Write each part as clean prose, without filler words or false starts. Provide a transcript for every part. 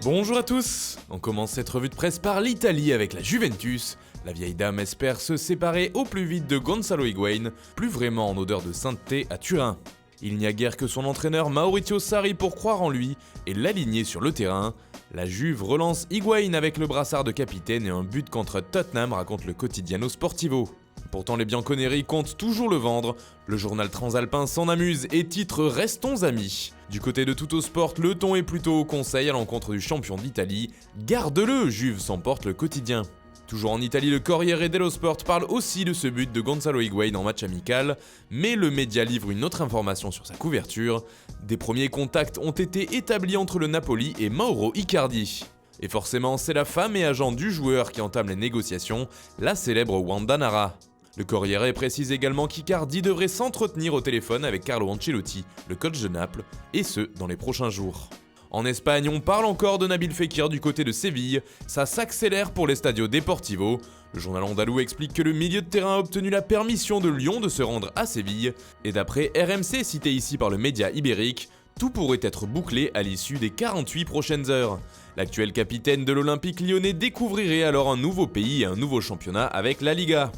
Bonjour à tous. On commence cette revue de presse par l'Italie avec la Juventus. La vieille dame espère se séparer au plus vite de Gonzalo Higuaín, plus vraiment en odeur de sainteté à Turin. Il n'y a guère que son entraîneur Maurizio Sarri pour croire en lui et l'aligner sur le terrain. La Juve relance Higuaín avec le brassard de capitaine et un but contre Tottenham, raconte le Quotidiano Sportivo. Pourtant les Bianconeri comptent toujours le vendre, le journal transalpin s'en amuse et titre « Restons amis ». Du côté de Tuttosport, le ton est plutôt au conseil à l'encontre du champion d'Italie. Garde-le, Juve s'emporte le quotidien. Toujours en Italie, le Corriere dello Sport parle aussi de ce but de Gonzalo Higuaín en match amical, mais le média livre une autre information sur sa couverture. Des premiers contacts ont été établis entre le Napoli et Mauro Icardi. Et forcément, c'est la femme et agent du joueur qui entame les négociations, la célèbre Wanda Nara. Le Corriere précise également qu'Icardi devrait s'entretenir au téléphone avec Carlo Ancelotti, le coach de Naples, et ce, dans les prochains jours. En Espagne, on parle encore de Nabil Fekir du côté de Séville, ça s'accélère pour l'Estadio Deportivo. Le journal andalou explique que le milieu de terrain a obtenu la permission de Lyon de se rendre à Séville, et d'après RMC cité ici par le média ibérique, tout pourrait être bouclé à l'issue des 48 prochaines heures. L'actuel capitaine de l'Olympique lyonnais découvrirait alors un nouveau pays et un nouveau championnat avec la Liga.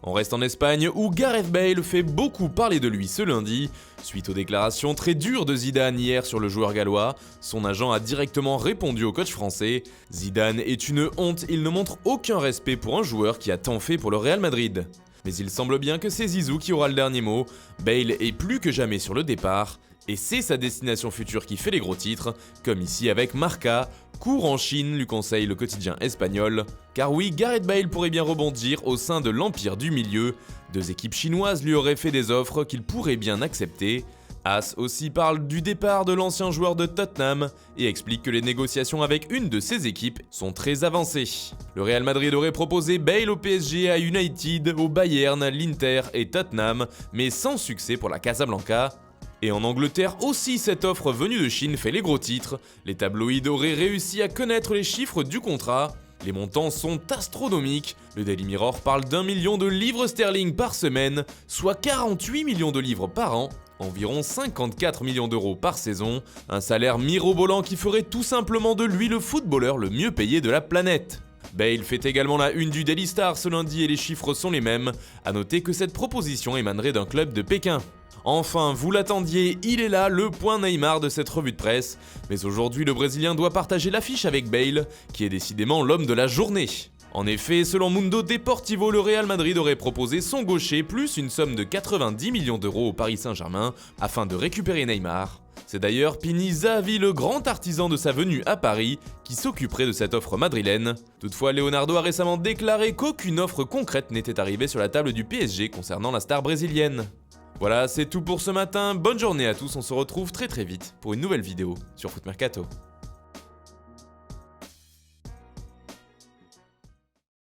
On reste en Espagne où Gareth Bale fait beaucoup parler de lui ce lundi. Suite aux déclarations très dures de Zidane hier sur le joueur gallois, son agent a directement répondu au coach français. Zidane est une honte, il ne montre aucun respect pour un joueur qui a tant fait pour le Real Madrid. Mais il semble bien que c'est Zizou qui aura le dernier mot. Bale est plus que jamais sur le départ. Et c'est sa destination future qui fait les gros titres, comme ici avec Marca. Cours en Chine, lui conseille le quotidien espagnol. Car oui, Gareth Bale pourrait bien rebondir au sein de l'Empire du Milieu. Deux équipes chinoises lui auraient fait des offres qu'il pourrait bien accepter. As aussi parle du départ de l'ancien joueur de Tottenham et explique que les négociations avec une de ses équipes sont très avancées. Le Real Madrid aurait proposé Bale au PSG, à United, au Bayern, l'Inter et Tottenham, mais sans succès pour la Casablanca. Et en Angleterre aussi, cette offre venue de Chine fait les gros titres. Les tabloïds auraient réussi à connaître les chiffres du contrat. Les montants sont astronomiques. Le Daily Mirror parle d'1 million de livres sterling par semaine, soit 48 millions de livres par an, environ 54 millions d'euros par saison. Un salaire mirobolant qui ferait tout simplement de lui le footballeur le mieux payé de la planète. Bale fait également la une du Daily Star ce lundi et les chiffres sont les mêmes. A noter que cette proposition émanerait d'un club de Pékin. Enfin, vous l'attendiez, il est là, le point Neymar de cette revue de presse. Mais aujourd'hui, le Brésilien doit partager l'affiche avec Bale, qui est décidément l'homme de la journée. En effet, selon Mundo Deportivo, le Real Madrid aurait proposé son gaucher plus une somme de 90 millions d'euros au Paris Saint-Germain afin de récupérer Neymar. C'est d'ailleurs Pini Zahavi, le grand artisan de sa venue à Paris, qui s'occuperait de cette offre madrilène. Toutefois, Leonardo a récemment déclaré qu'aucune offre concrète n'était arrivée sur la table du PSG concernant la star brésilienne. Voilà, c'est tout pour ce matin, bonne journée à tous, on se retrouve très vite pour une nouvelle vidéo sur Foot Mercato.